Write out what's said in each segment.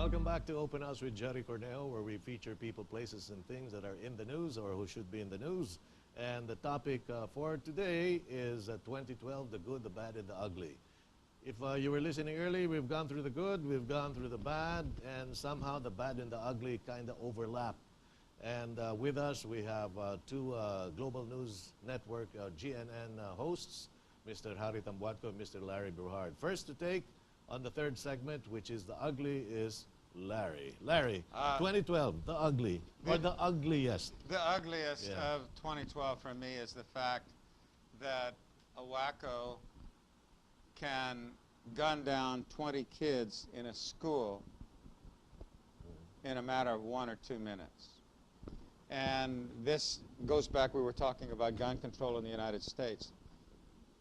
Welcome back to Open House with Jerry Cornejo, where we feature people, places, and things that are in the news or who should be in the news. And the topic for today is 2012, the good, the bad, and the ugly. If you were listening early, we've gone through the good, we've gone through the bad, and somehow the bad and the ugly kind of overlap. And with us, we have two Global News Network GNN hosts, Mr. Harry Tambuatco and Mr. Larry Bruhard. First to take on the third segment, which is the ugly, is Larry. Larry, 2012, the ugly, or the ugliest. The ugliest of 2012 for me is the fact that a wacko can gun down 20 kids in a school in a matter of 1 or 2 minutes. And this goes back, we were talking about gun control in the United States.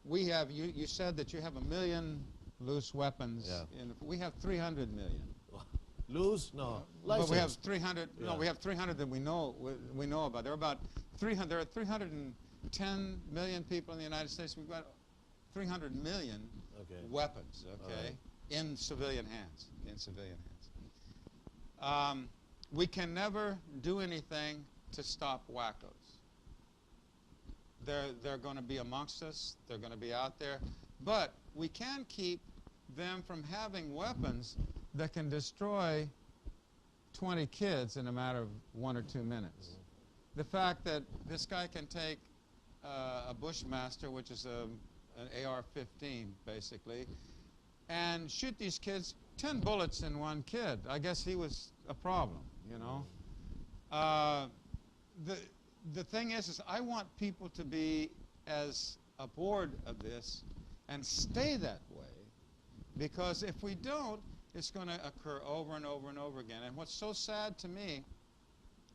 We have, you said that you have 1 million loose weapons. Yeah. We have 300 million. Loose? No. But we have 300. Yeah. No, we have 300 that we know about. There are about 300. There are 310 million people in the United States. We've got 300 million weapons. Okay, in civilian hands. In civilian hands. We can never do anything to stop wackos. They're going to be amongst us. They're going to be out there. But we can keep them from having weapons that can destroy 20 kids in a matter of 1 or 2 minutes. The fact that this guy can take a Bushmaster, which is an AR-15 basically, and shoot these kids, 10 bullets in one kid. I guess he was a problem, you know. The thing is I want people to be as aboard of this and stay that way, because if we don't, it's going to occur over and over and over again. And what's so sad to me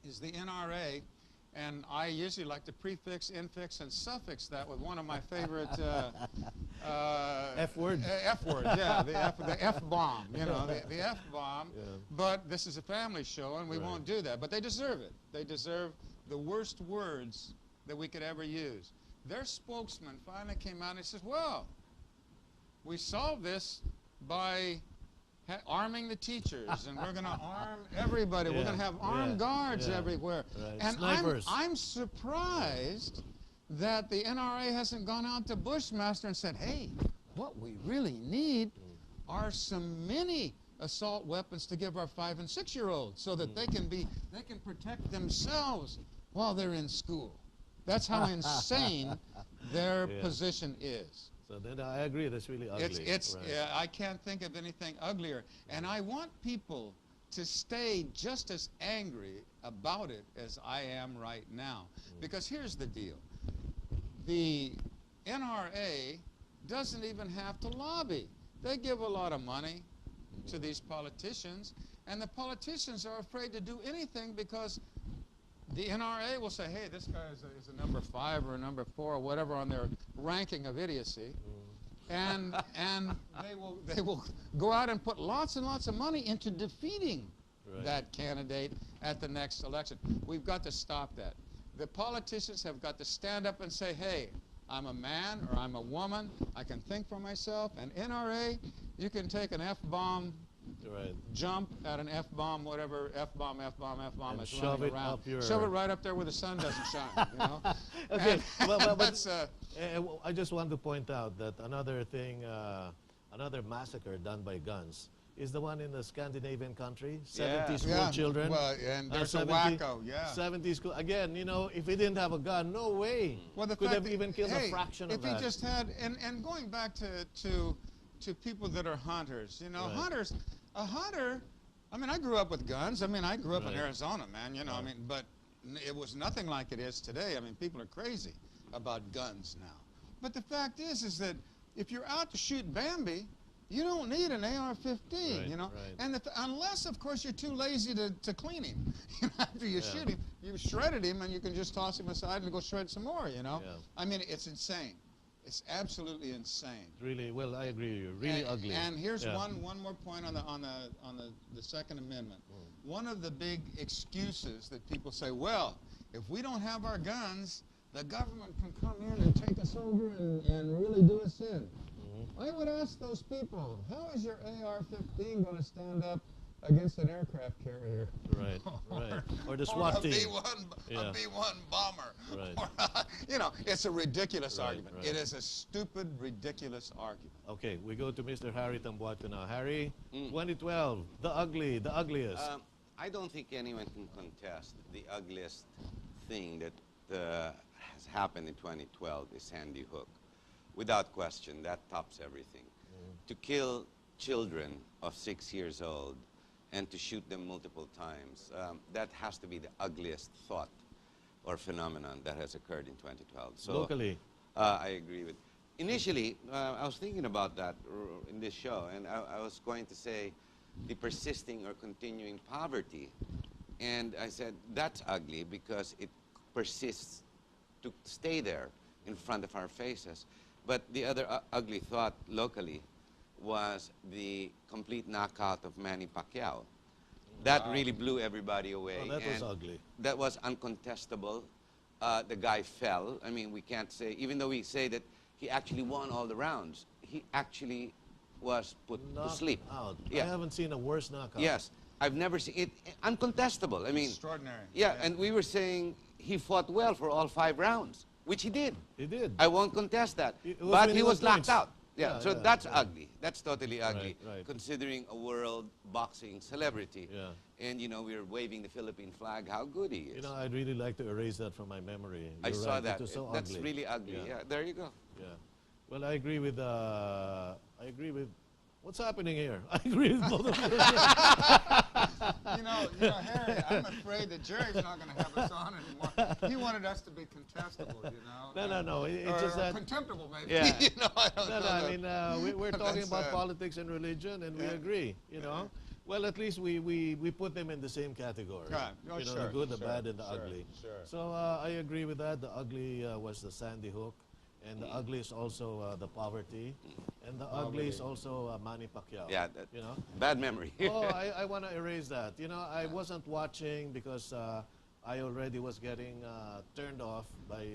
is the NRA, and I usually like to prefix, infix, and suffix that with one of my favorite F words. F words, yeah, the F-bomb, you know, the F-bomb. Yeah. But this is a family show, and we won't do that. But they deserve it. They deserve the worst words that we could ever use. Their spokesman finally came out and he says, well, we solved this by arming the teachers, and we're going to arm everybody. We're going to have armed guards everywhere. Right. And I'm surprised that the NRA hasn't gone out to Bushmaster and said, hey, what we really need are some mini assault weapons to give our 5- and 6-year-olds so that they can protect themselves while they're in school. That's how insane their position is. So then I agree, that's really ugly. I can't think of anything uglier. And I want people to stay just as angry about it as I am right now. Because here's the deal. The NRA doesn't even have to lobby. They give a lot of money to these politicians, and the politicians are afraid to do anything because the NRA will say, hey, this guy is a number 5 or a number 4 or whatever on their ranking of idiocy. And they will go out and put lots and lots of money into defeating that candidate at the next election. We've got to stop that. The politicians have got to stand up and say, hey, I'm a man or I'm a woman. I can think for myself. And NRA, you can take an F-bomb, jump at an F-bomb, whatever, F-bomb is running around. Shove it right up there where the sun doesn't shine, you know? Okay, but I just want to point out that another thing, another massacre done by guns is the one in the Scandinavian country, 70 school children. Well, and there's a wacko, 70 school, again, you know, if he didn't have a gun, no way could have even killed a fraction of that. If he just had, and going back to people that are hunters, you know, hunters, a hunter, I mean, I grew up with guns. I mean, I grew up in Arizona, man, you know, I mean, but it was nothing like it is today. I mean, people are crazy about guns now. But the fact is that if you're out to shoot Bambi, you don't need an AR-15, you know, and unless, of course, you're too lazy to clean him. After you shoot him, you've shredded him, and you can just toss him aside and go shred some more, you know. I mean, it's insane. It's absolutely insane. Really, well, I agree with you. Really ugly. And here's one more point on the Second Amendment. One of the big excuses that people say, well, if we don't have our guns, the government can come in and take us over and really do us in. I would ask those people, how is your AR-15 going to stand up against an aircraft carrier. Right, right. Or the Or SWAT a team. B-1, a B-1 bomber. Right. Or, you know, it's a ridiculous Right, argument. right. It is a stupid, ridiculous argument. Okay, we go to Mr. Harry Tambuato now. Harry, Mm. 2012, the ugliest. I don't think anyone can contest the ugliest thing that has happened in 2012 is Sandy Hook. Without question, that tops everything. To kill children of 6 years old and to shoot them multiple times, that has to be the ugliest thought or phenomenon that has occurred in 2012. So, Locally. I agree with. Initially, I was thinking about that in this show, and I was going to say the persisting or continuing poverty. And I said, that's ugly because it persists to stay there in front of our faces. But the other ugly thought locally was the complete knockout of Manny Pacquiao. That really blew everybody away. Oh, that was and ugly. That was uncontestable. The guy fell. I mean, we can't say, even though we say that he actually won all the rounds, he actually was put to Knocked sleep. out. Yeah. I haven't seen a worse knockout. Yes, I've never seen it. Uncontestable. I mean, Extraordinary. yeah, and we were saying he fought well for all 5 rounds, which he did. He did. I won't contest that. It was But when he he was was knocked points. out. Yeah, Yeah, so yeah, that's yeah. ugly. That's totally ugly, right. considering a world boxing celebrity. Yeah. And, you know, we were waving the Philippine flag, how good he is. You know, I'd really like to erase that from my memory. I You're saw right, that. It was so That's ugly. really ugly. Yeah. Yeah, there you go. Yeah. Well, I agree with. What's happening here? I agree with both of you. You know, Harry, I'm afraid that Jerry's not going to have us on anymore. He wanted us to be contestable, you know. No. It's or just that. contemptible, maybe. Yeah. You know, I don't No, know. I mean, we're talking That's, about politics and religion, and we yeah. agree. You know. Well, at least we put them in the same category. Right. Oh, you know, sure, the good, the sure, bad, and the sure, ugly. sure. So I agree with that. The ugly was the Sandy Hook, and the ugly is also the poverty, and the ugly is also Manny Pacquiao. Yeah, You know. bad memory. Oh, I want to erase that. You know, I wasn't watching because I already was getting turned off by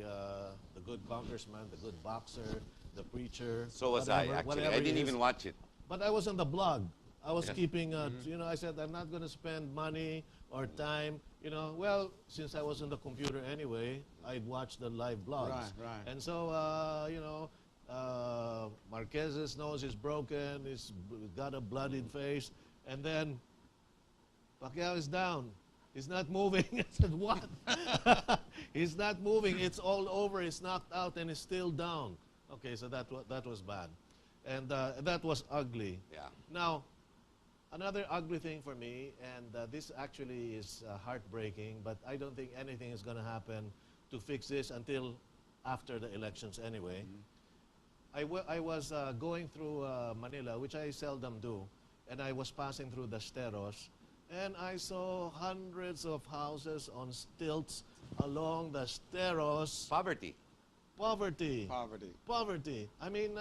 the good congressman, the good boxer, the preacher. So was whatever, I, actually. whatever I he didn't is. even watch it. But I was on the blog. I was Yes. keeping, you know, I said, I'm not going to spend money or time, you know. Well, since I was on the computer anyway, I'd watch the live blogs. Right. And so, you know, Marquez's nose is broken, he's got a bloodied face, and then Pacquiao is down. He's not moving. I said, what? He's not moving. It's all over. He's knocked out and he's still down. Okay, so that was bad. And that was ugly. Yeah. Now, another ugly thing for me, and this actually is heartbreaking, but I don't think anything is going to happen to fix this until after the elections anyway. I was going through Manila, which I seldom do, and I was passing through the Steros, and I saw hundreds of houses on stilts along the Steros. Poverty. Poverty. Poverty. I mean,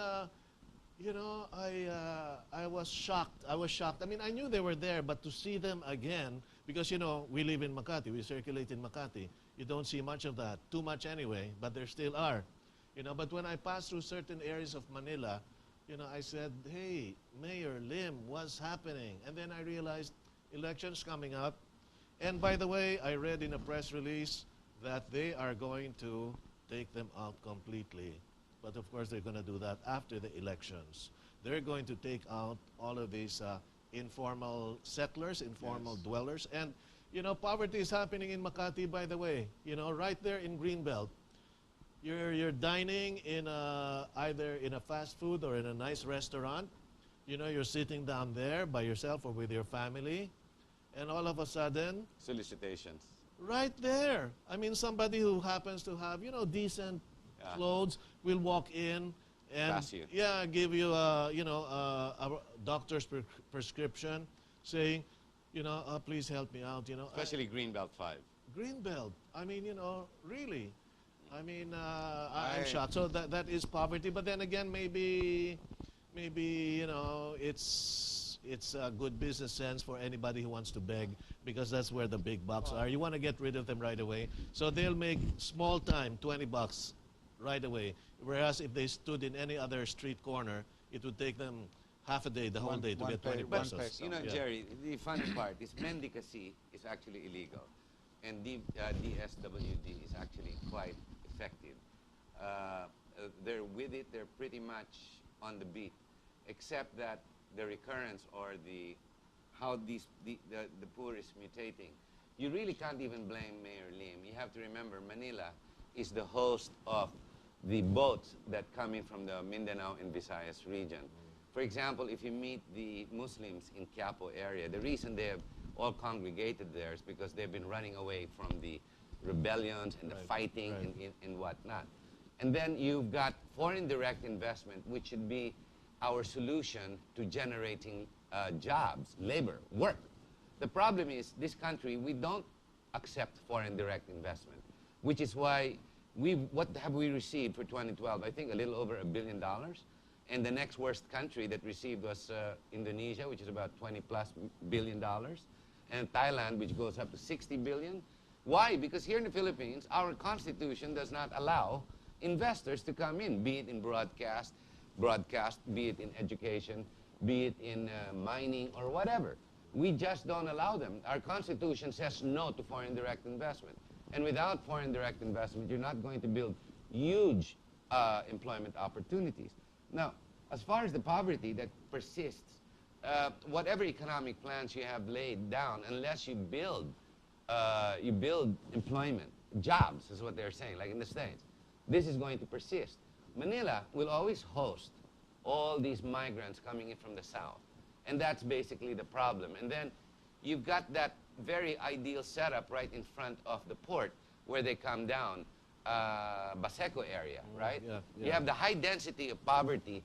you know, I was shocked. I was shocked. I mean, I knew they were there, but to see them again, because, you know, we live in Makati. We circulate in Makati. You don't see much of that. Too much anyway, but there still are. You know, but when I passed through certain areas of Manila, you know, I said, hey, Mayor Lim, what's happening? And then I realized elections coming up. And by the way, I read in a press release that they are going to take them out completely. But of course, they're going to do that after the elections. They're going to take out all of these informal settlers, informal dwellers. And, you know, poverty is happening in Makati, by the way. You know, right there in Greenbelt. You're dining in either in a fast food or in a nice restaurant. You know, you're sitting down there by yourself or with your family. And all of a sudden, Solicitations. right there. I mean, somebody who happens to have, you know, decent clothes will walk in and Pass you. give you a, you know, a doctor's prescription saying, you know, please help me out, you know. Especially Greenbelt 5. Greenbelt. I mean, you know, really. I mean, I'm shocked. So that is poverty. But then again, maybe, you know, it's a good business sense for anybody who wants to beg, because that's where the big bucks are. You want to get rid of them right away. So they'll make small time, 20 bucks right away. Whereas if they stood in any other street corner, it would take them half a day, the whole day to one get pay- 20 one pesos. peso. You know, Yeah. Jerry, the funny part is mendicacy is actually illegal, and DSWD is actually quite effective. They're with it. They're pretty much on the beat, except that the recurrence or the how the poor is mutating. You really can't even blame Mayor Lim. You have to remember Manila is the host of the boats that come in from the Mindanao and Visayas region. For example, if you meet the Muslims in Quiapo area, the reason they have all congregated there is because they've been running away from the rebellions and the fighting and whatnot. And then you've got foreign direct investment, which should be our solution to generating jobs, labor, work. The problem is, this country, we don't accept foreign direct investment, which is why what have we received for 2012? I think a little over $1 billion. And the next worst country that received was Indonesia, which is about 20+ billion dollars, and Thailand, which goes up to 60 billion. Why? Because here in the Philippines, our constitution does not allow investors to come in, be it in broadcast, be it in education, be it in mining or whatever. We just don't allow them. Our constitution says no to foreign direct investment. And without foreign direct investment, you're not going to build huge employment opportunities. Now, as far as the poverty that persists, whatever economic plans you have laid down, unless you build employment, jobs is what they're saying, like in the States, this is going to persist. Manila will always host all these migrants coming in from the south. And that's basically the problem. And then you've got that very ideal setup right in front of the port where they come down, Baseco area, right? Yeah, yeah. You have the high density of poverty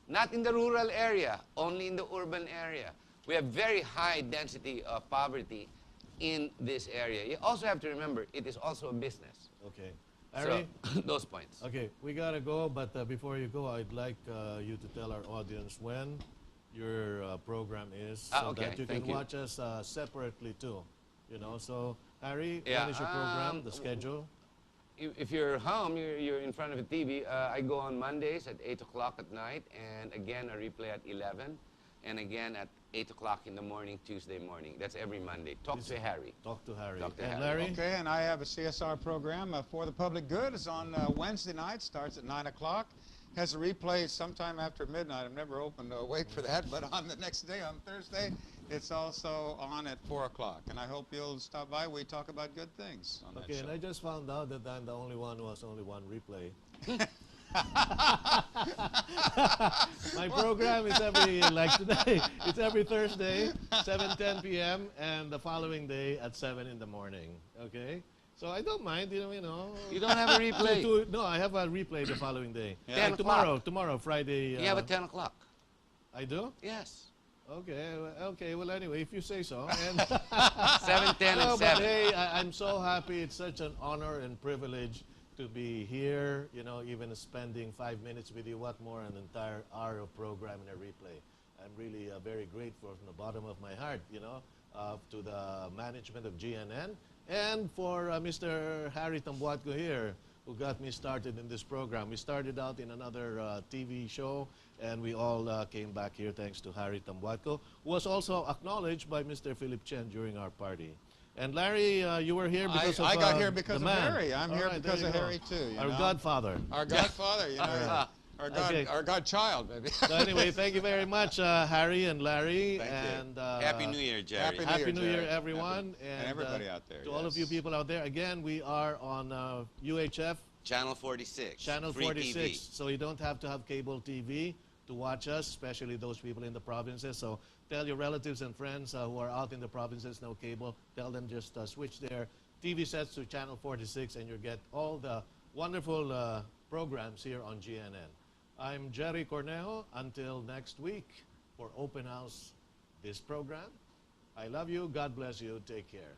not in the rural area, only in the urban area. We have very high density of poverty in this area. You also have to remember, it is also a business. Okay. So, Harry? those points. Okay, we gotta go, but before you go, I'd like you to tell our audience when your program is, so okay, that you thank can you. watch us separately too. You know, so Harry, Yeah, when is your program? The schedule? If you're home, you're in front of a TV, I go on Mondays at 8 o'clock at night, and again a replay at 11, and again at 8 o'clock in the morning, Tuesday morning. That's every Monday. Talk to Harry. Talk to Harry. Talk to And Harry. Larry? Okay, and I have a CSR program for the public good. It's on Wednesday night, starts at 9 o'clock. Has a replay sometime after midnight. I'm never open to awake for that, but on the next day, on Thursday, it's also on at 4 o'clock. And I hope you'll stop by. We talk about good things on that Okay, show. and I just found out that I'm the only one who has only one replay. My program is every, like today, it's every Thursday, 7:10 p.m., and the following day at 7 in the morning. Okay? So I don't mind, you know. You don't have a replay? No, I have a replay the following day. Yeah. 10 Like tomorrow, Friday. You have at 10 o'clock. I do? Yes. Okay, well, anyway, if you say so. And 7, 10, no, and but 7. hey, I'm so happy. It's such an honor and privilege to be here, you know, even spending 5 minutes with you. What more, an entire hour of program and a replay. I'm really very grateful from the bottom of my heart, you know, to the management of GNN and for Mr. Harry Tambuatco here, who got me started in this program. We started out in another TV show, and we all came back here thanks to Harry Tambuatco, who was also acknowledged by Mr. Philip Chen during our party. And Larry, you were here because I of got here because the of man. Harry. I'm All here right, because there of you go. Harry, too. You Our know? godfather. Our godfather, you know. Okay. Our godchild, maybe. So anyway, thank you very much, Harry and Larry. Thank you. And Happy New Year, Jerry. Happy Happy New Year, Jerry. everyone. And everybody out there. To all of you yes. people out there, again, we are on UHF, Channel 46. Channel Free 46. TV. So you don't have to have cable TV to watch us, especially those people in the provinces. So tell your relatives and friends who are out in the provinces, no cable, tell them just switch their TV sets to Channel 46 and you'll get all the wonderful programs here on GNN. I'm Jerry Cornejo. Until next week for Open House, this program. I love you. God bless you. Take care.